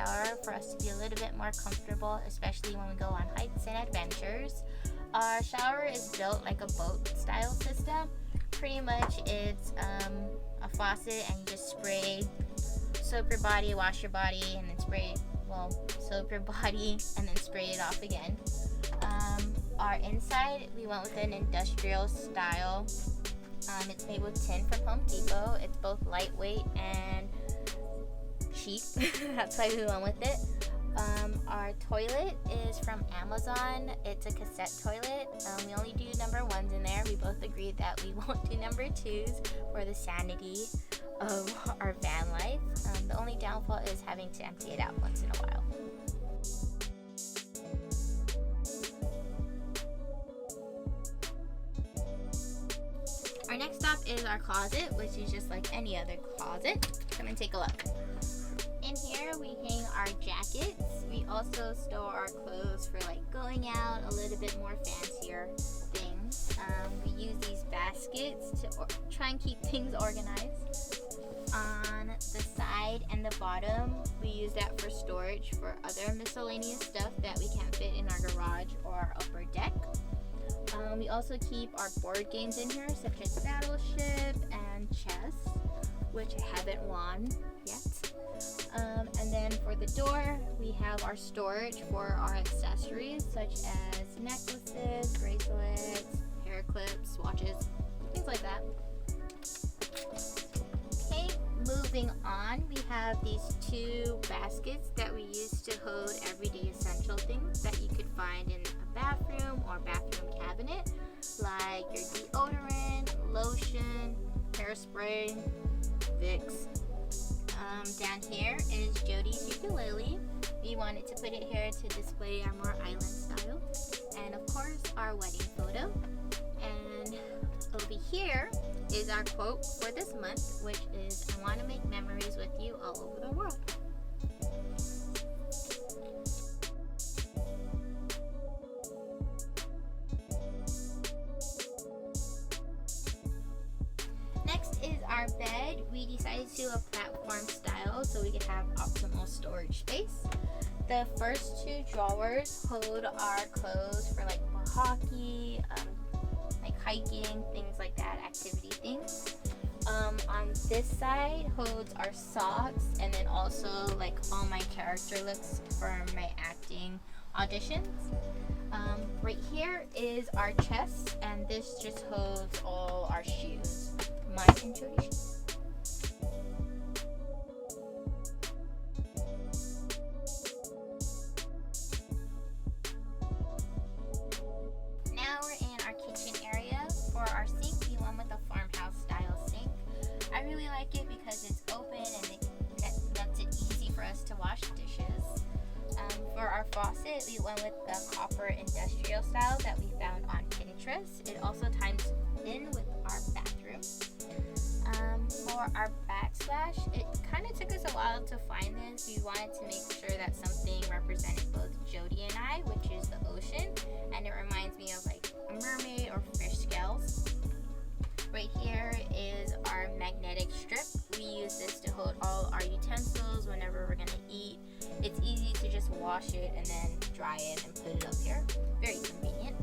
shower for us to be a little bit more comfortable, especially when we go on hikes and adventures. Our shower is built like a boat style system. Pretty much it's a faucet, and you just spray, soap your body, wash your body, and then soap your body and then spray it off again. Our inside, we went with an industrial style. It's made with tin from Home Depot. It's both lightweight and cheap. That's why we went with it. Our toilet is from Amazon. It's a cassette toilet. We only do number ones in there. We both agreed that we won't do number twos for the sanity of our van life. The only downfall is having to empty it out once in a while. Our next stop is our closet, which is just like any other closet. Come and take a look. In here we hang our jackets. We also store our clothes for like going out, a little bit more fancier things. We use these baskets to try and keep things organized. On the side and the bottom, we use that for storage for other miscellaneous stuff that we can't fit in our garage or our upper deck. We also keep our board games in here, such as Battleship and Chess, which I haven't won yet. And then for the door, we have our storage for our accessories, such as necklaces, bracelets, hair clips, watches, things like that. Okay, moving on, we have these two baskets that we use to hold everyday essential things that you could find in a bathroom or bathroom cabinet, like your deodorant, lotion, hairspray, Vicks. Down here is Jody's ukulele. We wanted to put it here to display our more island style. And of course, our wedding photo. And over here is our quote for this month, which is, "I want to make memories with you all over the world." Next is our bed. We decided to do a platform style so we could have optimal storage space. The first two drawers hold our clothes for like hockey, like hiking, things like that, activity things. On this side holds our socks, and then also like all my character looks for my acting auditions. Right here is our chest, and this just holds all our shoes. Mine and Jody's. Now we're in our kitchen area. For our sink, we went with a farmhouse style sink. I really like it because it's open and it lets it easy for us to wash dishes. For our faucet, we went with the copper industrial style that we found on Pinterest. It also ties in with our bathroom. For our backsplash, it kind of took us a while to find this. We wanted to make sure that something represented both Jody and I, which is the ocean, and it reminds me of like a mermaid or fish scales. Right here is our magnetic strip. We use this to hold all our utensils whenever we're gonna eat. It's easy to just wash it and then dry it and put it up here. Very convenient.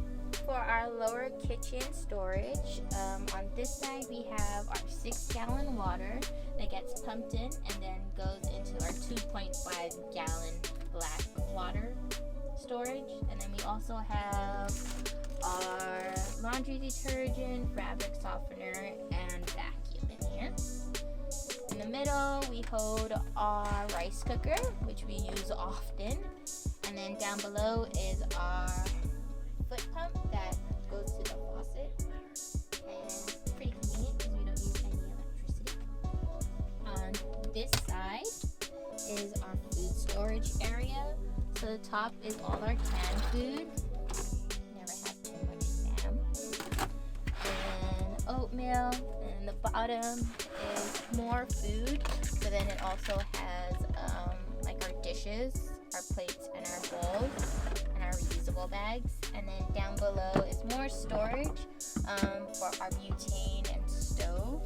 For our lower kitchen storage, on this side we have our 6-gallon water that gets pumped in and then goes into our 2.5-gallon black water storage. And then we also have our laundry detergent, fabric softener, and vacuum in here. In the middle, we hold our rice cooker, which we use often. And then down below is our foot pump that goes to the faucet, and pretty convenient because we don't use any electricity. On this side is our food storage area. So the top is all our canned food. Never have too much spam. And oatmeal. And the bottom is more food. So then it also has like our dishes, our plates, and our bowls, and our reusable bags. And then down below is more storage for our butane and stove.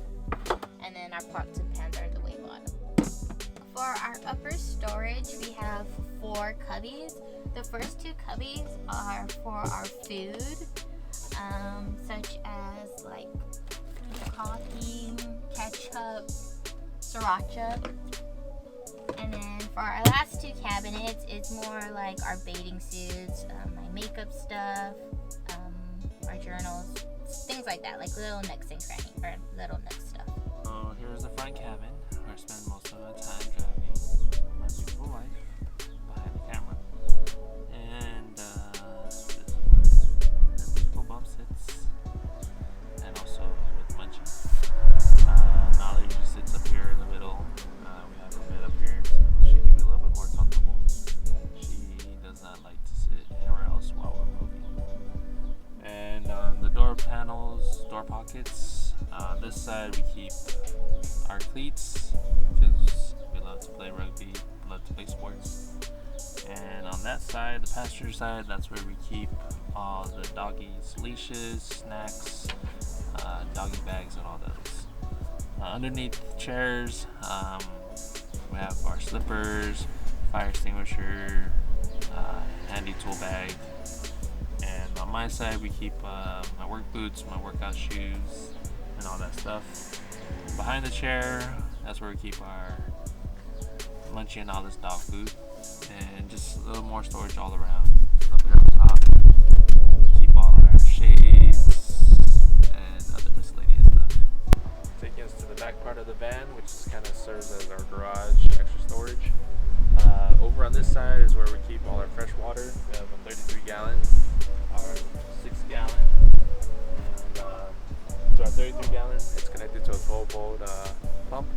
And then our pots and pans are in the way bottom. For our upper storage, we have 4 cubbies. The first 2 cubbies are for our food, such as like coffee, ketchup, sriracha. And then for our last 2 cabinets, it's more like our bathing suits, my makeup stuff, our journals, things like that, like little nooks and crannies, or little nook stuff. So here's the front cabin, where I spend most of my time driving my beautiful wife behind the camera. And this is where her beautiful bum sits, and also with Munchie. Nala usually sits up here in the middle. We have her bed up here, so she can be a little bit more comfortable. She does not like to sit anywhere else while we're moving. And on the door panels, door pockets, on this side we keep our cleats, because we love to play rugby, love to play sports. And on that side, the passenger side, that's where we keep all the doggies' leashes, snacks, doggy bags, and all those. Underneath the chairs, we have our slippers, fire extinguisher, handy tool bag. And on my side, we keep my work boots, my workout shoes, and all that stuff. Behind the chair, that's where we keep our Munchie and all this dog food. And just a little more storage all around. Up here on top, keep all our shades and other miscellaneous stuff. Taking us to the back part of the van, which kind of serves as our garage, extra storage. Over on this side is where we keep all our fresh water. We have a 33 gallon, our 6 gallon, and to our 33 gallon, it's connected to a 12 volt pump,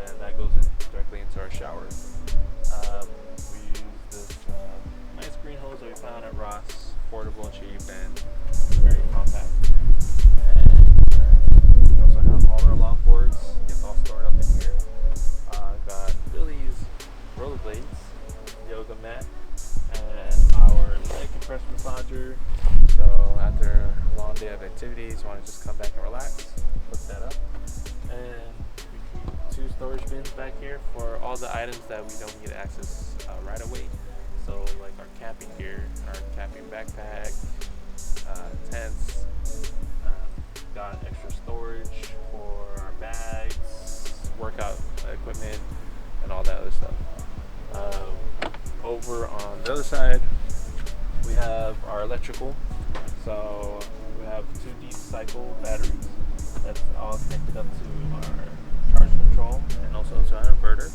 and that goes in directly into our shower. We use this nice green hose that we found at Ross, affordable, cheap, and very compact. And we also have all our longboards. It's all stored up in here. Got Billy's rollerblades, yoga mat, and our leg compressor massager. So after a long day of activities, you want to just come back and relax, hook that up. And we keep 2 storage bins back here for all the items that we don't need access right away. So like our camping gear, our camping backpack, tents, got extra storage for our bags, workout equipment, and all that other stuff. Over on the other side, we have our electrical. So we have 2 deep cycle batteries that's all connected up to our charge control and also to our inverter.